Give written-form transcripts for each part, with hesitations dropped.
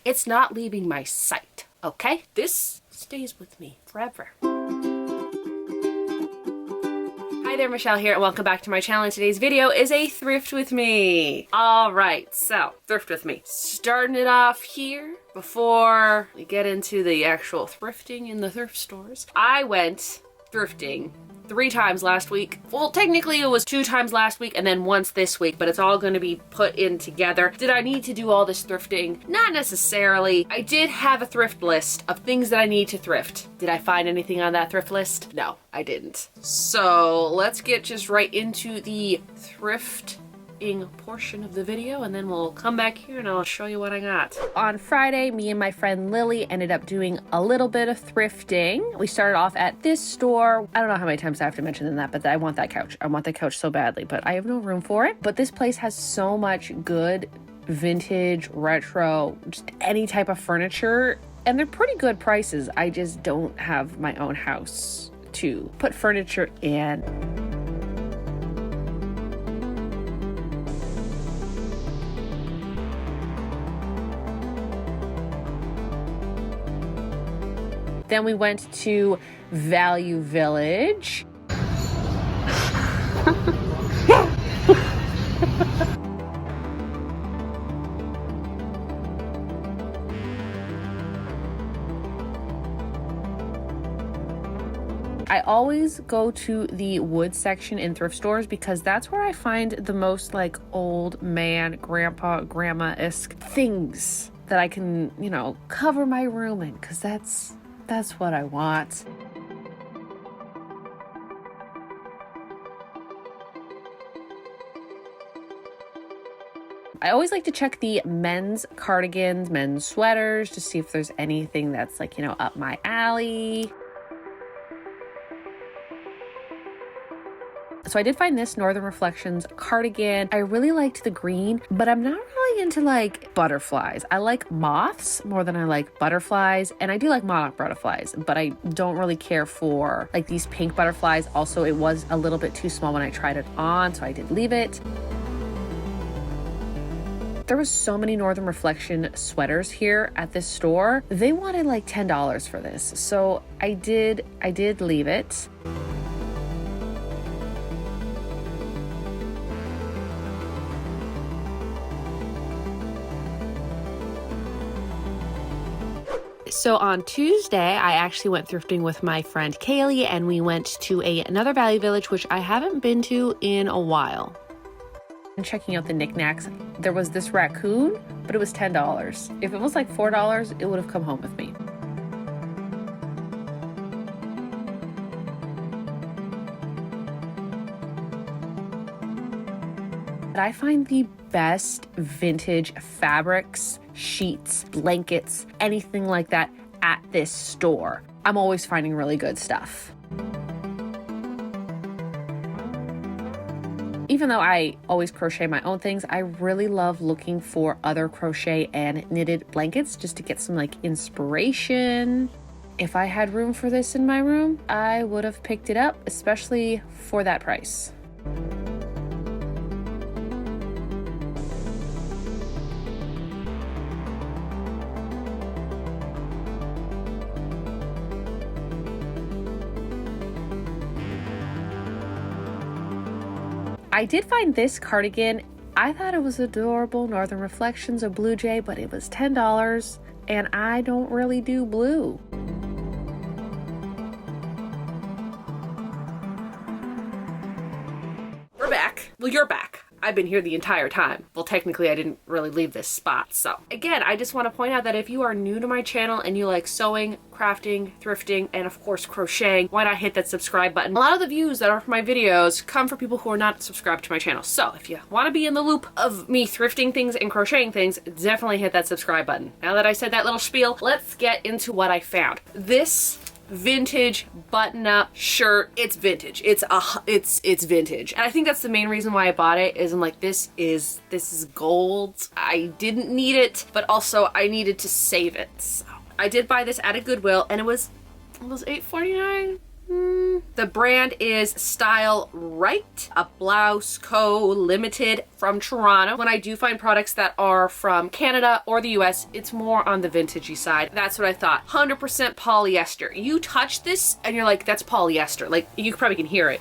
It's not leaving my sight, okay? This stays with me forever. Hi there, Michelle here, and welcome back to my channel. And today's video is a thrift with me. All right, so thrift with me. Starting it off here before we get into the actual thrifting in the thrift stores. I went thrifting 3 times last week. Well, technically it was 2 times last week and then once this week, but it's all going to be put in together. Did I need to do all this thrifting? Not necessarily. I did have a thrift list of things that I need to thrift. Did I find anything on that thrift list? No, I didn't. So let's get just right into the thrifting portion of the video, and then we'll come back here and I'll show you what I got. On Friday, me and my friend Lily ended up doing a little bit of thrifting. We started off at this store. I don't know how many times I have to mention that, but I want that couch. I want that couch so badly, but I have no room for it. But this place has so much good vintage, retro, just any type of furniture, and they're pretty good prices. I just don't have my own house to put furniture in. Then we went to Value Village. I always go to the wood section in thrift stores because that's where I find the most like old man, grandpa, grandma-esque things that I can, you know, cover my room in, because that's what I want. I always like to check the men's cardigans, men's sweaters, to see if there's anything that's like, you know, up my alley. So I did find this Northern Reflections cardigan. I really liked the green, but I'm not really into like butterflies. I like moths more than I like butterflies, and I do like monarch butterflies, but I don't really care for like these pink butterflies. Also, it was a little bit too small when I tried it on, so I did leave it. There was so many Northern Reflection sweaters here at this store. They wanted like $10 for this, so I did leave it. So on Tuesday, I actually went thrifting with my friend Kaylee, and we went to another Value Village, which I haven't been to in a while. And checking out the knickknacks, there was this raccoon, but it was $10. If it was like $4, it would have come home with me. I find the best vintage fabrics, sheets, blankets, anything like that at this store. I'm always finding really good stuff. Even though I always crochet my own things, I really love looking for other crochet and knitted blankets just to get some like inspiration. If I had room for this in my room, I would have picked it up, especially for that price. I did find this cardigan. I thought it was adorable, Northern Reflections of Blue Jay, but it was $10, and I don't really do blue. We're back. Well, you're back. I've been here the entire time. Well, technically I didn't really leave this spot. So again, I just want to point out that if you are new to my channel and you like sewing, crafting, thrifting, and of course crocheting, why not hit that subscribe button? A lot of the views that are for my videos come from people who are not subscribed to my channel. So if you want to be in the loop of me thrifting things and crocheting things, definitely hit that subscribe button. Now that I said that little spiel, let's get into what I found. This vintage button-up shirt. It's vintage. It's vintage. And I think that's the main reason why I bought it, is I'm like, this is gold. I didn't need it, but also I needed to save it. So I did buy this at a Goodwill, and it was $8.49. one. The brand is Style Right, a blouse co limited from Toronto. When I do find products that are from Canada or the US, it's more on the vintagey side. That's what I thought. 100% polyester. You touch this and you're like, that's polyester. Like, you probably can hear it.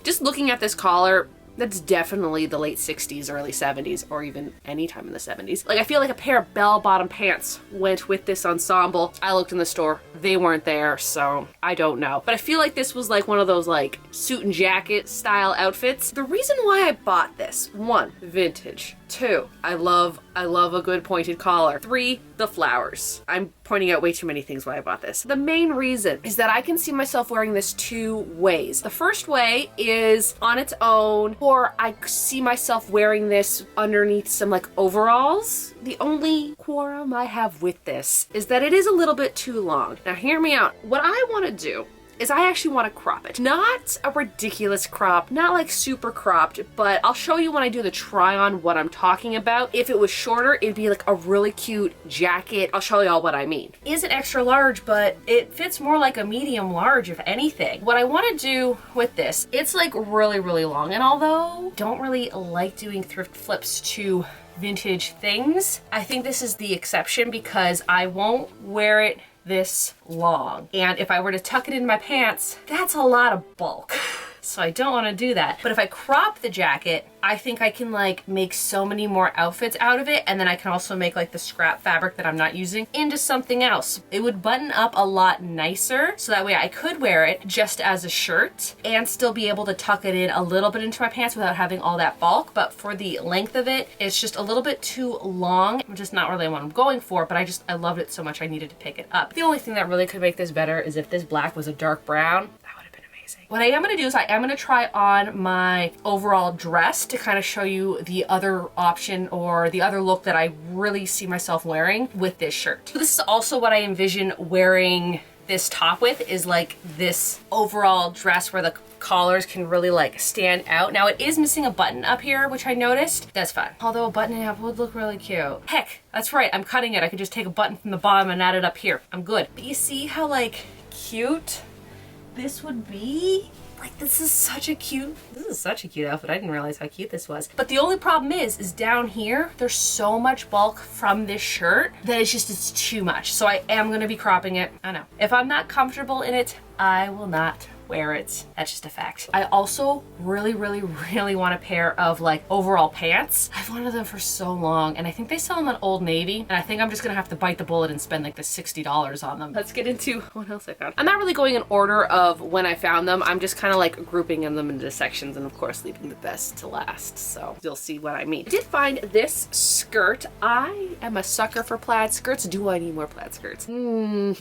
Just looking at this collar, that's definitely the late 60s, early 70s, or even any time in the 70s. Like, I feel like a pair of bell-bottom pants went with this ensemble. I looked in the store, they weren't there, so I don't know. But I feel like this was like one of those like suit and jacket style outfits. The reason why I bought this, 1, vintage. 2, I love a good pointed collar. 3, the flowers. I'm pointing out way too many things why I bought this. The main reason is that I can see myself wearing this 2 ways. The first way is on its own, or I see myself wearing this underneath some like overalls. The only quorum I have with this is that it is a little bit too long. Now hear me out. What I want to do is I actually want to crop it. Not a ridiculous crop, not like super cropped, but I'll show you when I do the try on what I'm talking about. If it was shorter, it'd be like a really cute jacket. I'll show y'all what I mean. It is an extra large, but it fits more like a medium large if anything. What I want to do with this, it's like really, really long. And although I don't really like doing thrift flips to vintage things, I think this is the exception because I won't wear it this long. And if I were to tuck it in my pants, that's a lot of bulk. So I don't want to do that. But if I crop the jacket, I think I can like make so many more outfits out of it, and then I can also make like the scrap fabric that I'm not using into something else. It would button up a lot nicer, so that way I could wear it just as a shirt and still be able to tuck it in a little bit into my pants without having all that bulk. But for the length of it, it's just a little bit too long, which is not really what I'm going for, but I loved it so much I needed to pick it up. The only thing that really could make this better is if this black was a dark brown. What I am going to do is I am going to try on my overall dress to kind of show you the other option or the other look that I really see myself wearing with this shirt. So this is also what I envision wearing this top with, is like this overall dress where the collars can really like stand out. Now it is missing a button up here, which I noticed. That's fine. Although a button up would look really cute. Heck, that's right. I'm cutting it. I could just take a button from the bottom and add it up here. I'm good. But you see how like cute this would be? Like, this is such a cute outfit. I didn't realize how cute this was. But the only problem is down here, there's so much bulk from this shirt that it's too much. So I am gonna be cropping it. I know. If I'm not comfortable in it, I will not wear it. That's just a fact. I also really, really, really want a pair of like overall pants. I've wanted them for so long, and I think they sell them at Old Navy, and I think I'm just gonna have to bite the bullet and spend like the $60 on them. Let's get into what else I found. I'm not really going in order of when I found them. I'm just kind of like grouping them into sections, and of course leaving the best to last. So you'll see what I mean. I did find this skirt. I am a sucker for plaid skirts. Do I need more plaid skirts?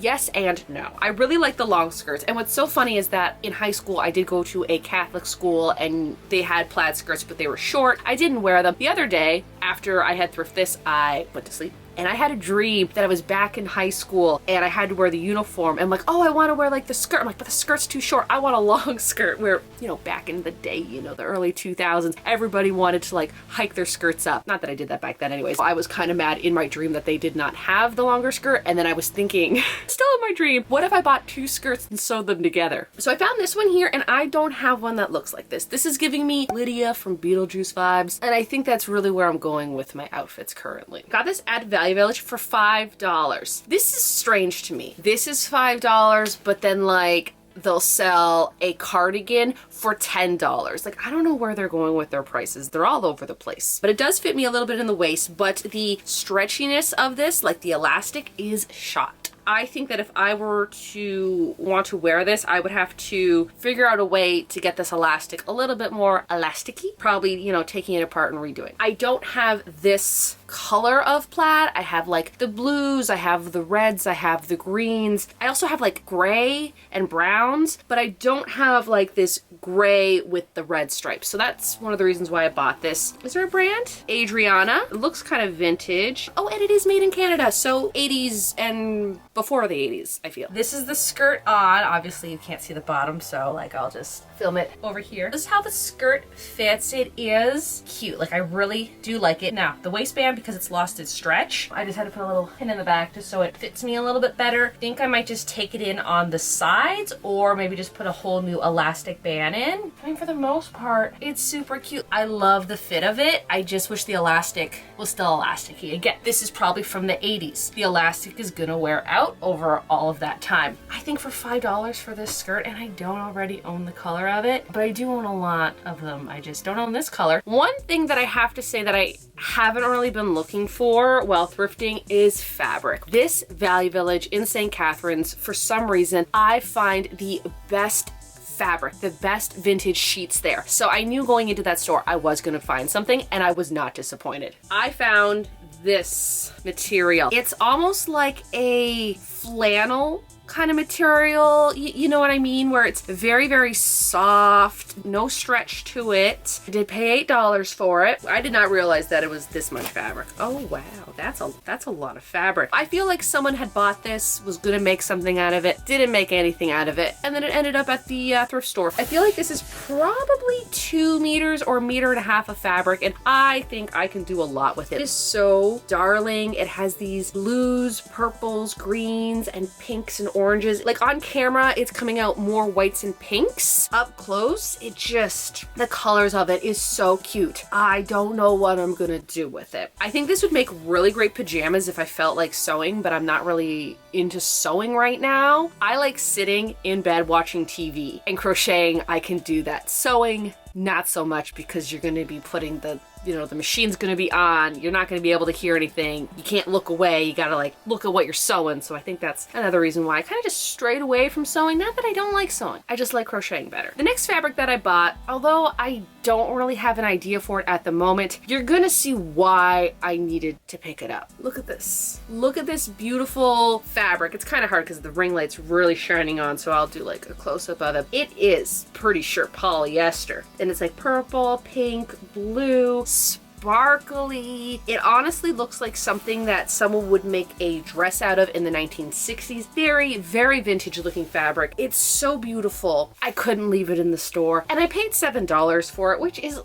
Yes and no. I really like the long skirts, and what's so funny is that in high school, I did go to a Catholic school and they had plaid skirts, but they were short. I didn't wear them. The other day, after I had thrifted this, I went to sleep. And I had a dream that I was back in high school and I had to wear the uniform. And I'm like, oh, I want to wear like the skirt. I'm like, but the skirt's too short. I want a long skirt. Where, you know, back in the day, you know, the early 2000s, everybody wanted to like hike their skirts up. Not that I did that back then anyways. I was kind of mad in my dream that they did not have the longer skirt. And then I was thinking, still in my dream, what if I bought 2 skirts and sewed them together? So I found this one here, and I don't have one that looks like this. This is giving me Lydia from Beetlejuice vibes. And I think that's really where I'm going with my outfits currently. Got this at Value Village for $5. This is strange to me. This is $5, but then like they'll sell a cardigan for $10. Like, I don't know where they're going with their prices. They're all over the place. But it does fit me a little bit in the waist, but the stretchiness of this, like the elastic, is shot. I think that if I were to want to wear this, I would have to figure out a way to get this elastic a little bit more elasticy. Probably, you know, taking it apart and redoing. I don't have this color of plaid. I have like the blues, I have the reds, I have the greens. I also have like gray and browns, but I don't have like this gray with the red stripes. So that's one of the reasons why I bought this. Is there a brand? Adriana. It looks kind of vintage. Oh, and it is made in Canada. So 80s and before the 80s, I feel. This is the skirt on. Obviously you can't see the bottom, so like I'll just film it over here. This is how the skirt fits. It is cute. Like, I really do like it. Now, the waistband because it's lost its stretch. I just had to put a little pin in the back just so it fits me a little bit better. I think I might just take it in on the sides or maybe just put a whole new elastic band in. I mean, for the most part, it's super cute. I love the fit of it. I just wish the elastic was still elasticy. Again, this is probably from the 80s. The elastic is gonna wear out over all of that time. I think for $5 for this skirt, and I don't already own the color of it, but I do own a lot of them. I just don't own this color. One thing that I have to say that I haven't really been looking for while thrifting is fabric. This Value Village in St. Catharines, for some reason, I find the best fabric, the best vintage sheets there. So I knew going into that store I was gonna find something, and I was not disappointed. I found this material. It's almost like a flannel kind of material, you know what I mean, where it's very, very soft, no stretch to it. I did pay $8 for it. I did not realize that it was this much fabric. Oh wow, that's a lot of fabric. I feel like someone had bought this, was gonna make something out of it, didn't make anything out of it, and then it ended up at the thrift store. I feel like this is probably 2 meters or 1.5 meters of fabric, and I think I can do a lot with it. It is so darling. It has these blues, purples, greens, and pinks and oranges. Like on camera, it's coming out more whites and pinks. Up close, it just, the colors of it is so cute. I don't know what I'm gonna do with it. I think this would make really great pajamas if I felt like sewing, but I'm not really into sewing right now. I like sitting in bed watching TV, and crocheting, I can do that. Sewing, not so much, because you're gonna be putting the, you know, the machine's gonna be on, you're not gonna be able to hear anything, you can't look away, you gotta like look at what you're sewing. So I think that's another reason why I kind of just strayed away from sewing. Not that I don't like sewing, I just like crocheting better. The next fabric that I bought, although I don't really have an idea for it at the moment, you're gonna see why I needed to pick it up. Look at this. Look at this beautiful fabric. It's kind of hard because the ring light's really shining on, so I'll do like a close-up of it. It is pretty sure polyester, and it's like purple, pink, blue, sparkly. It honestly looks like something that someone would make a dress out of in the 1960s. Very, very vintage looking fabric. It's so beautiful. I couldn't leave it in the store, and I paid $7 for it, which is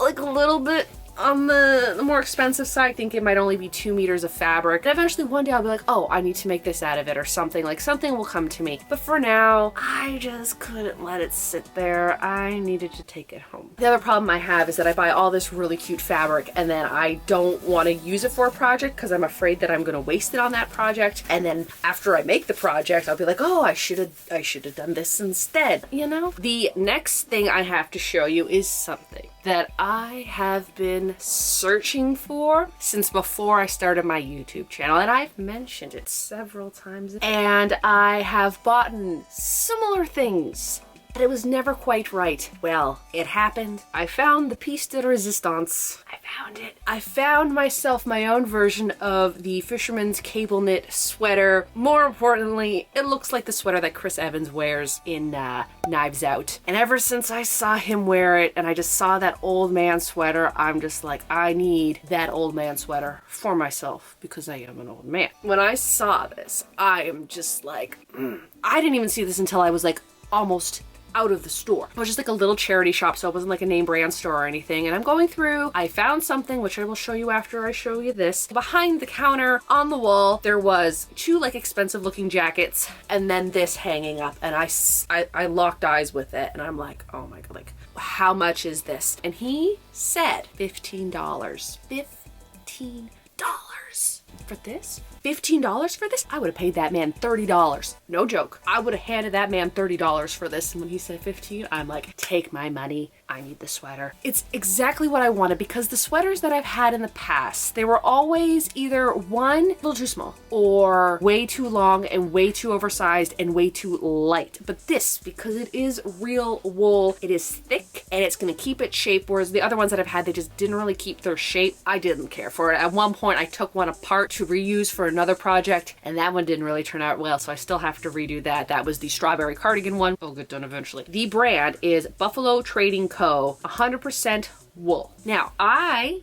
like a little bit on the more expensive side. I think it might only be 2 meters of fabric. And eventually one day I'll be like, oh, I need to make this out of it or something. Like something will come to me. But for now, I just couldn't let it sit there. I needed to take it home. The other problem I have is that I buy all this really cute fabric and then I don't want to use it for a project because I'm afraid that I'm going to waste it on that project. And then after I make the project, I'll be like, oh, I should have done this instead, you know? The next thing I have to show you is something that I have been searching for since before I started my YouTube channel, and I've mentioned it several times, and I have bought similar things, but it was never quite right. Well, it happened. I found the piece de resistance. I found it. I found myself my own version of the fisherman's cable knit sweater. More importantly, it looks like the sweater that Chris Evans wears in Knives Out. And ever since I saw him wear it and I just saw that old man sweater, I'm just like, I need that old man sweater for myself because I am an old man. When I saw this, I am just like, I didn't even see this until I was like almost out of the store. It was just like a little charity shop, so it wasn't like a name brand store or anything. And I'm going through, I found something, which I will show you after I show you this. Behind the counter on the wall, there was 2 like expensive looking jackets and then this hanging up. And I locked eyes with it and I'm like, oh my God, like how much is this? And he said $15. $15 for this? $15 for this? I would have paid that man $30. No joke. I would have handed that man $30 for this. And when he said 15, I'm like, take my money. I need the sweater. It's exactly what I wanted because the sweaters that I've had in the past, they were always either one, a little too small, or way too long and way too oversized and way too light. But this, because it is real wool, it is thick and it's gonna keep its shape, whereas the other ones that I've had, they just didn't really keep their shape. I didn't care for it. At one point, I took one apart to reuse for another project, and that one didn't really turn out well, so I still have to redo that. That was the strawberry cardigan one. I'll get done eventually. The brand is Buffalo Trading Co. 100% wool. Now, I,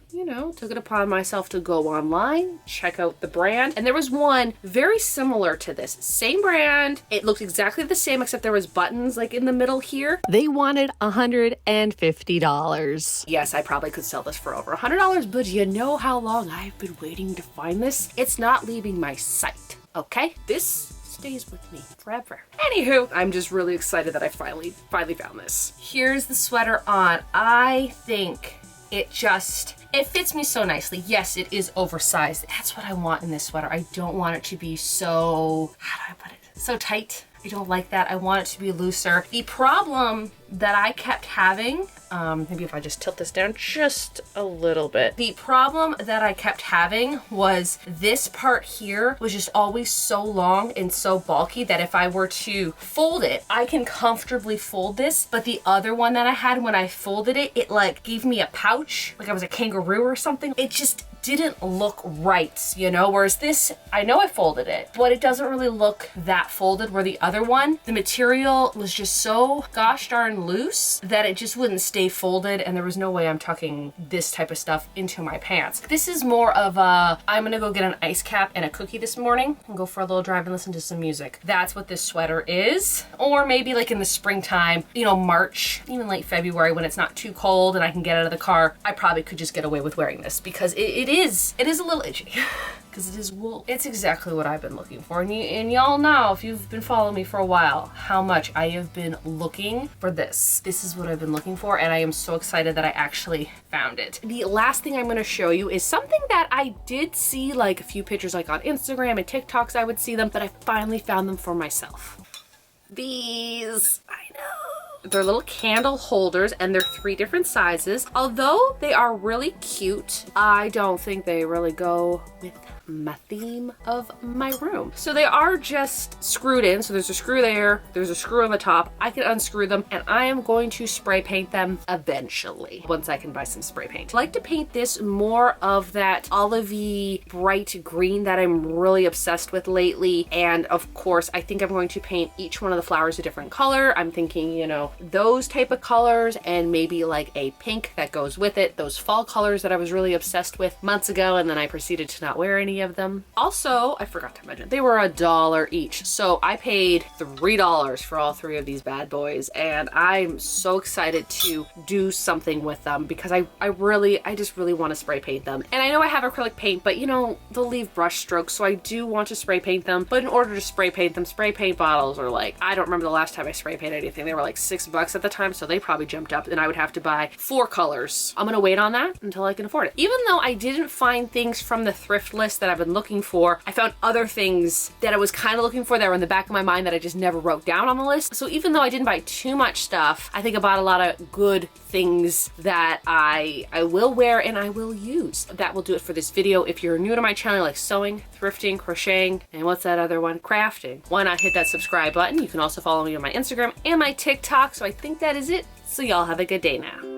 took it upon myself to go online, check out the brand, and there was one very similar to this. Same brand. It looked exactly the same, except there was buttons like in the middle here. They wanted $150. Yes, I probably could sell this for over $100, but you know how long I've been waiting to find this? It's not leaving my sight, okay? This stays with me forever. Anywho, I'm just really excited that I finally found this. Here's the sweater on. I think it fits me so nicely. Yes, it is oversized. That's what I want in this sweater. I don't want it to be so, how do I put it? So tight. I don't like that. I want it to be looser. The problem that I kept having, maybe if I just tilt this down just a little bit. The problem that I kept having was this part here was just always so long and so bulky that if I were to fold it, I can comfortably fold this. But the other one that I had, when I folded it, it like gave me a pouch, like I was a kangaroo or something. It just didn't look right, whereas this, I know I folded it, but it doesn't really look that folded, where the other one, the material was just so gosh darn loose that it just wouldn't stay folded, and there was no way I'm tucking this type of stuff into my pants. This is more of a, I'm gonna go get an ice cap and a cookie this morning and go for a little drive and listen to some music. That's what this sweater is. Or maybe like in the springtime, March, even late February, when it's not too cold and I can get out of the car, I probably could just get away with wearing this, because it is a little itchy. Because it is wool. It's exactly what I've been looking for. And y'all know, if you've been following me for a while, how much I have been looking for this. This is what I've been looking for, and I am so excited that I actually found it. The last thing I'm going to show you is something that I did see like a few pictures like on Instagram and TikToks. I would see them, but I finally found them for myself. These, I know. They're little candle holders, and they're 3 different sizes. Although they are really cute, I don't think they really go with my theme of my room. So they are just screwed in. So there's a screw there, there's a screw on the top. I can unscrew them, and I am going to spray paint them eventually, once I can buy some spray paint. I like to paint this more of that olivey bright green that I'm really obsessed with lately. And of course, I think I'm going to paint each one of the flowers a different color. I'm thinking, those type of colors, and maybe like a pink that goes with it. Those fall colors that I was really obsessed with months ago, and then I proceeded to not wear any of them. Also, I forgot to mention, they were $1 each. So I paid $3 for all 3 of these bad boys, and I'm so excited to do something with them, because I just really want to spray paint them. And I know I have acrylic paint, but they'll leave brush strokes, so I do want to spray paint them. But in order to spray paint them, spray paint bottles are like, I don't remember the last time I spray painted anything. They were like $6 at the time, so they probably jumped up, and I would have to buy 4 colors. I'm gonna wait on that until I can afford it. Even though I didn't find things from the thrift list that I've been looking for, I found other things that I was kind of looking for that were in the back of my mind that I just never wrote down on the list. So even though I didn't buy too much stuff, I think I bought a lot of good things that I will wear and I will use. That will do it for this video. If you're new to my channel, like sewing, thrifting, crocheting, and what's that other one? Crafting. Why not hit that subscribe button? You can also follow me on my Instagram and my TikTok. So I think that is it. So y'all have a good day now.